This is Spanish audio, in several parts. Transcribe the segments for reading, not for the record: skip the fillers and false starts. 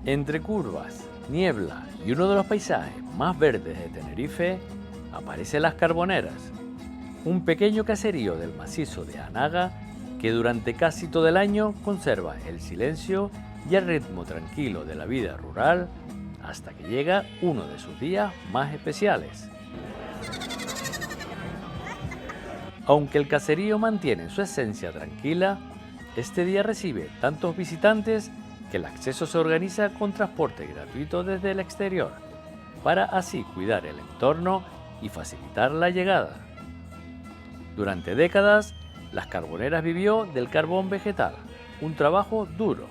Entre curvas, niebla y uno de los paisajes más verdes de Tenerife, aparecen Las Carboneras, un pequeño caserío del macizo de Anaga que durante casi todo el año conserva el silencio y el ritmo tranquilo de la vida rural hasta que llega uno de sus días más especiales. Aunque el caserío mantiene su esencia tranquila, este día recibe tantos visitantes que el acceso se organiza con transporte gratuito desde el exterior, para así cuidar el entorno y facilitar la llegada. Durante décadas, Las Carboneras vivió del carbón vegetal, un trabajo duro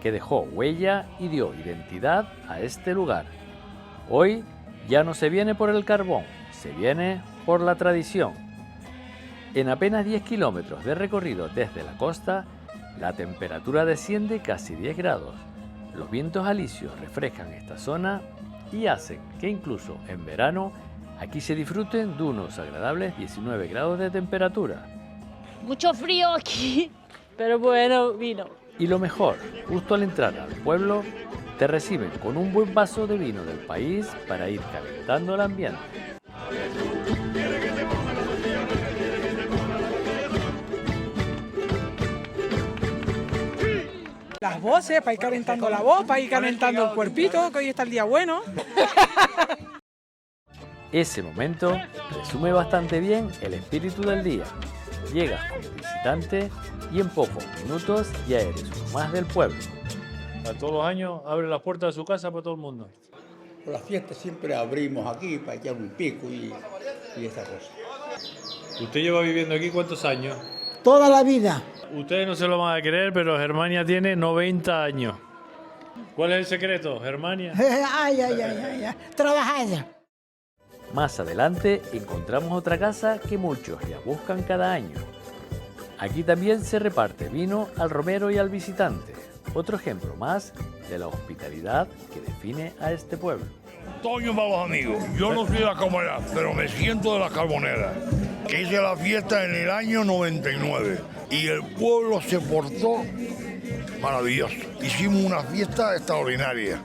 que dejó huella y dio identidad a este lugar. Hoy ya no se viene por el carbón, se viene por la tradición. En apenas 10 kilómetros de recorrido desde la costa, la temperatura desciende casi 10 grados. Los vientos alisios refrescan esta zona y hacen que incluso en verano aquí se disfruten de unos agradables 19 grados de temperatura. Mucho frío aquí, pero bueno, vino. Y lo mejor, justo al entrar al pueblo, te reciben con un buen vaso de vino del país para ir calentando el ambiente. Las voces, para ir calentando la voz, para ir calentando el cuerpito, que hoy está el día bueno. Ese momento resume bastante bien el espíritu del día. Llegas como visitante y en pocos minutos ya eres uno más del pueblo. A todos los años abre las puertas de su casa para todo el mundo. Por las fiestas siempre abrimos aquí para echar un pico y esa cosa. ¿Usted lleva viviendo aquí cuántos años? Toda la vida. Ustedes no se lo van a creer, pero Germania tiene 90 años. ¿Cuál es el secreto, Germania? Ay. Trabajada. Más adelante encontramos otra casa que muchos ya buscan cada año. Aquí también se reparte vino al romero y al visitante. Otro ejemplo más de la hospitalidad que define a este pueblo. Toño para los amigos. Yo no soy de la Carbonera, pero me siento de la Carbonera. Que hice la fiesta en el año 99 y el pueblo se portó maravilloso. Hicimos una fiesta extraordinaria.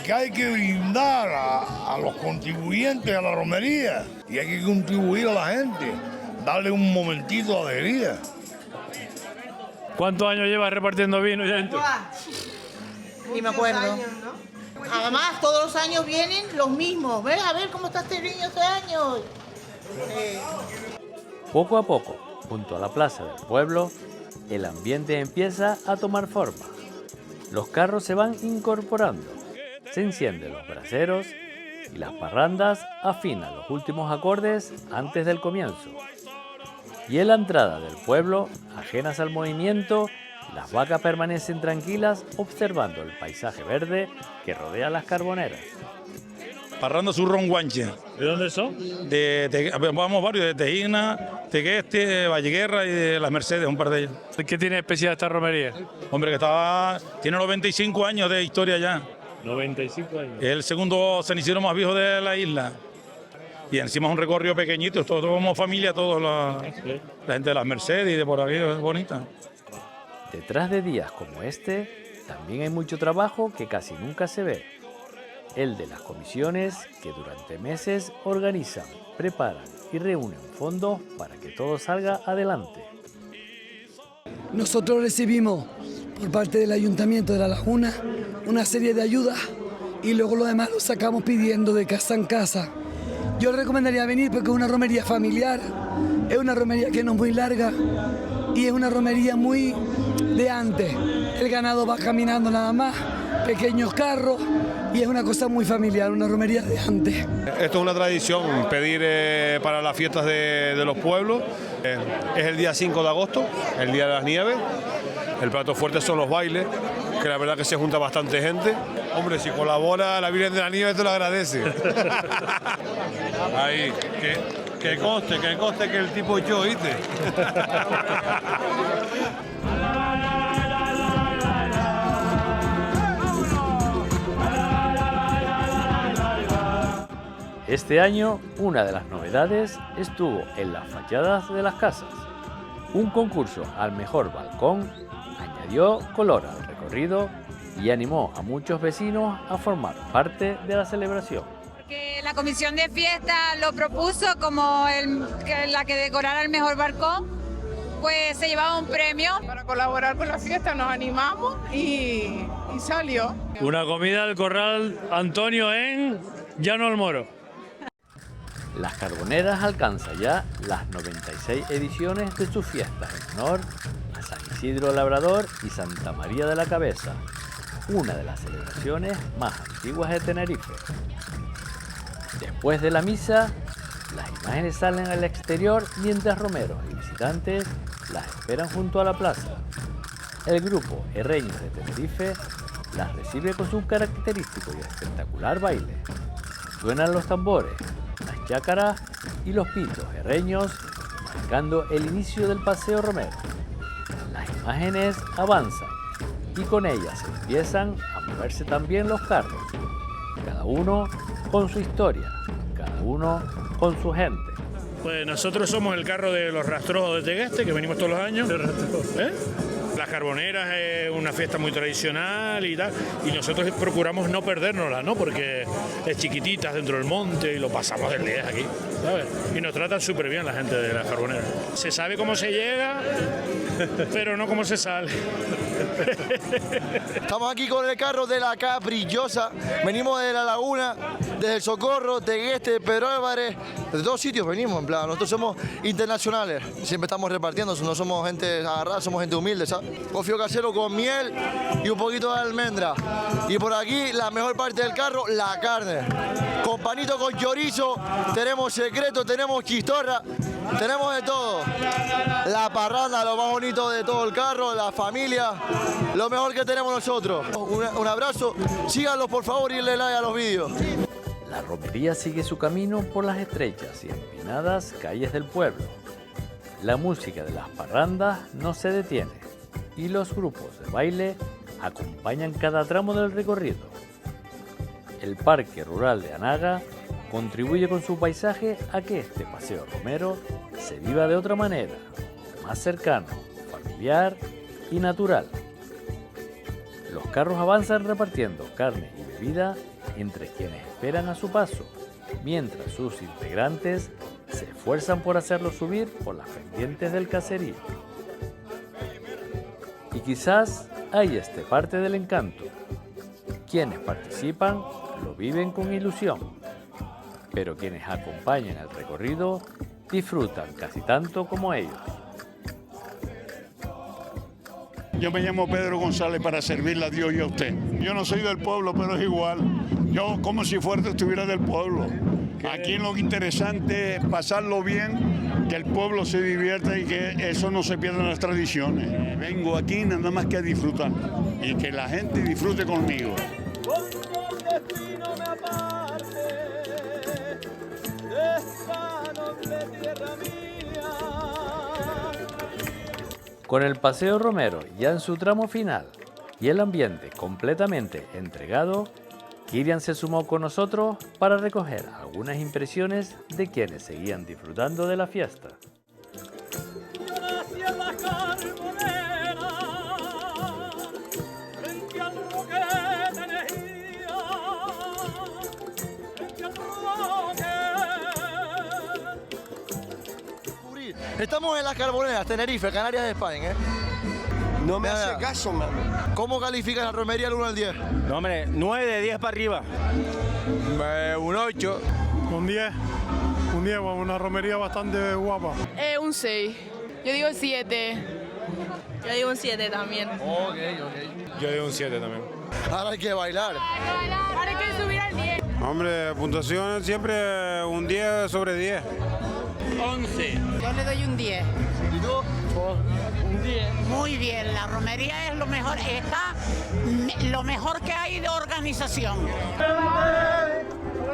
Que hay que brindar a los contribuyentes a la romería y hay que contribuir a la gente, darle un momentito de alegría. ¿Cuántos años llevas repartiendo vino ya dentro? Ni me acuerdo. Además, todos los años vienen los mismos. ¿Ves? A ver cómo está este niño este año. Poco a poco, junto a la plaza del pueblo, el ambiente empieza a tomar forma. Los carros se van incorporando, se encienden los braseros y las parrandas afinan los últimos acordes antes del comienzo. Y en la entrada del pueblo, ajenas al movimiento, las vacas permanecen tranquilas observando el paisaje verde que rodea Las Carboneras. Parranda Zurrón Guanche. ¿De dónde son? Vamos varios, de Tejina, Tegueste, Valleguerra y de Las Mercedes, un par de ellos. ¿Qué tiene especial esta romería? Hombre, que tiene 95 años de historia ya. 95 años. Es el segundo cenicero más viejo de la isla. Y encima es un recorrido pequeñito, todos como familia, todos la gente de Las Mercedes y de por aquí, es bonita. Detrás de días como este, también hay mucho trabajo que casi nunca se ve. El de las comisiones que durante meses organizan, preparan y reúnen fondos para que todo salga adelante. Nosotros recibimos por parte del Ayuntamiento de La Laguna una serie de ayudas y luego lo demás lo sacamos pidiendo de casa en casa. Yo recomendaría venir porque es una romería familiar, es una romería que no es muy larga y es una romería muy de antes. El ganado va caminando nada más, pequeños carros y es una cosa muy familiar, una romería de antes. Esto es una tradición, pedir para las fiestas de los pueblos. Es el día 5 de agosto, el día de las nieves. El plato fuerte son los bailes, que la verdad que se junta bastante gente. Hombre, si colabora la Virgen de la Nieve te lo agradece. Ahí, que conste que el tipo yo, ¿viste? Este año, una de las novedades estuvo en las fachadas de las casas. Un concurso al mejor balcón añadió color al recorrido y animó a muchos vecinos a formar parte de la celebración. Que la comisión de fiesta lo propuso como la que decorara el mejor barcón, pues se llevaba un premio. Para colaborar con la fiesta nos animamos y salió. Una comida del Corral Antonio en Llano del Moro. Las Carboneras alcanzan ya las 96 ediciones de sus fiestas en honor a San Isidro Labrador y Santa María de la Cabeza, una de las celebraciones más antiguas de Tenerife. Después de la misa, las imágenes salen al exterior mientras romeros y visitantes las esperan junto a la plaza. El grupo Herreños de Tenerife las recibe con su característico y espectacular baile. Suenan los tambores, las chácaras y los pitos herreños, marcando el inicio del paseo romero. Las imágenes avanzan y con ellas empiezan a moverse también los carros, cada uno con su historia, cada uno con su gente. Pues nosotros somos el carro de los rastrojos de Tegueste, que venimos todos los años. Las Carboneras es una fiesta muy tradicional y tal, y nosotros procuramos no perdérnosla, ¿no? Porque es chiquitita dentro del monte y lo pasamos del 10 aquí, ¿sabes? Y nos tratan súper bien la gente de las Carboneras. Se sabe cómo se llega, pero no cómo se sale. Estamos aquí con el carro de la Caprillosa, venimos de La Laguna, desde El Socorro, Tegueste, Pedro Álvarez, de todos sitios venimos, en plan, nosotros somos internacionales, siempre estamos repartiendo, no somos gente agarrada, somos gente humilde, ¿sabes? Cofio casero con miel y un poquito de almendra. Y por aquí, la mejor parte del carro, la carne. Con panito con chorizo, tenemos secreto, tenemos chistorra, tenemos de todo. La parranda, lo más bonito de todo el carro, la familia, lo mejor que tenemos nosotros. Un abrazo, síganlos por favor y denle like a los vídeos. La romería sigue su camino por las estrechas y empinadas calles del pueblo. La música de las parrandas no se detiene y los grupos de baile acompañan cada tramo del recorrido. El Parque Rural de Anaga contribuye con su paisaje a que este paseo romero se viva de otra manera, más cercano, familiar y natural. Los carros avanzan repartiendo carne y bebida entre quienes esperan a su paso, mientras sus integrantes se esfuerzan por hacerlo subir por las pendientes del caserío. Y quizás ahí esté parte del encanto. Quienes participan lo viven con ilusión, pero quienes acompañan el recorrido disfrutan casi tanto como ellos. Yo me llamo Pedro González para servirle a Dios y a usted. Yo no soy del pueblo, pero es igual. Yo como si fuerte estuviera del pueblo. Aquí lo interesante es pasarlo bien, que el pueblo se divierta y que eso no se pierda en las tradiciones. Vengo aquí nada más que a disfrutar y que la gente disfrute conmigo. Con el paseo romero ya en su tramo final y el ambiente completamente entregado, Kirian se sumó con nosotros para recoger algunas impresiones de quienes seguían disfrutando de la fiesta. Estamos en las Carboneras, Tenerife, Canarias de España, ¿eh? No me hace caso, mano. ¿Cómo calificas la romería del 1 al 10? No, hombre, 9 de 10 para arriba. Un 8. Un 10. Un 10, una romería bastante guapa. Un 6. Yo digo 7. Yo digo un 7 también. Ok. Yo digo un 7 también. Ahora hay que bailar. Ahora hay que subir al 10. Hombre, puntuación siempre un 10 sobre 10. 11. Yo le doy un 10. ¿Y tú? Un 10. Muy bien, la romería es lo mejor, está lo mejor que hay de organización.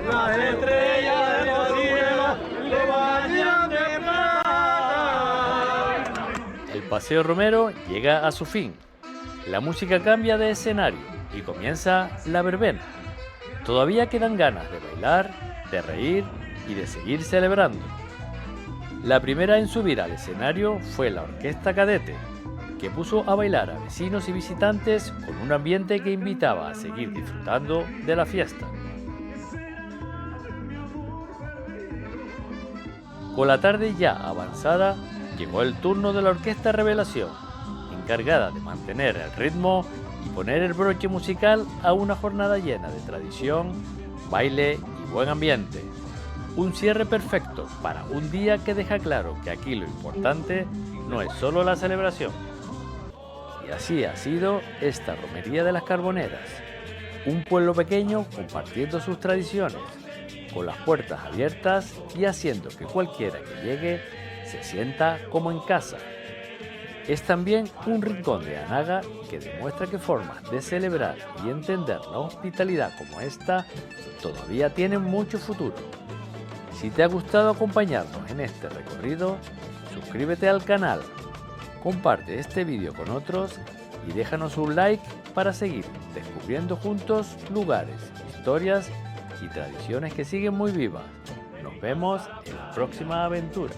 Las estrellas de los cielos le bañan de plata. El paseo romero llega a su fin. La música cambia de escenario y comienza la verbena. Todavía quedan ganas de bailar, de reír y de seguir celebrando. La primera en subir al escenario fue la Orquesta Cadete, que puso a bailar a vecinos y visitantes con un ambiente que invitaba a seguir disfrutando de la fiesta. Con la tarde ya avanzada, llegó el turno de la Orquesta Revelación, encargada de mantener el ritmo y poner el broche musical a una jornada llena de tradición, baile y buen ambiente. Un cierre perfecto para un día que deja claro que aquí lo importante no es solo la celebración. Y así ha sido esta Romería de las Carboneras, un pueblo pequeño compartiendo sus tradiciones, con las puertas abiertas y haciendo que cualquiera que llegue se sienta como en casa. Es también un rincón de Anaga que demuestra que formas de celebrar y entender la hospitalidad como esta todavía tienen mucho futuro. Si te ha gustado acompañarnos en este recorrido, suscríbete al canal, comparte este vídeo con otros y déjanos un like para seguir descubriendo juntos lugares, historias y tradiciones que siguen muy vivas. Nos vemos en la próxima aventura.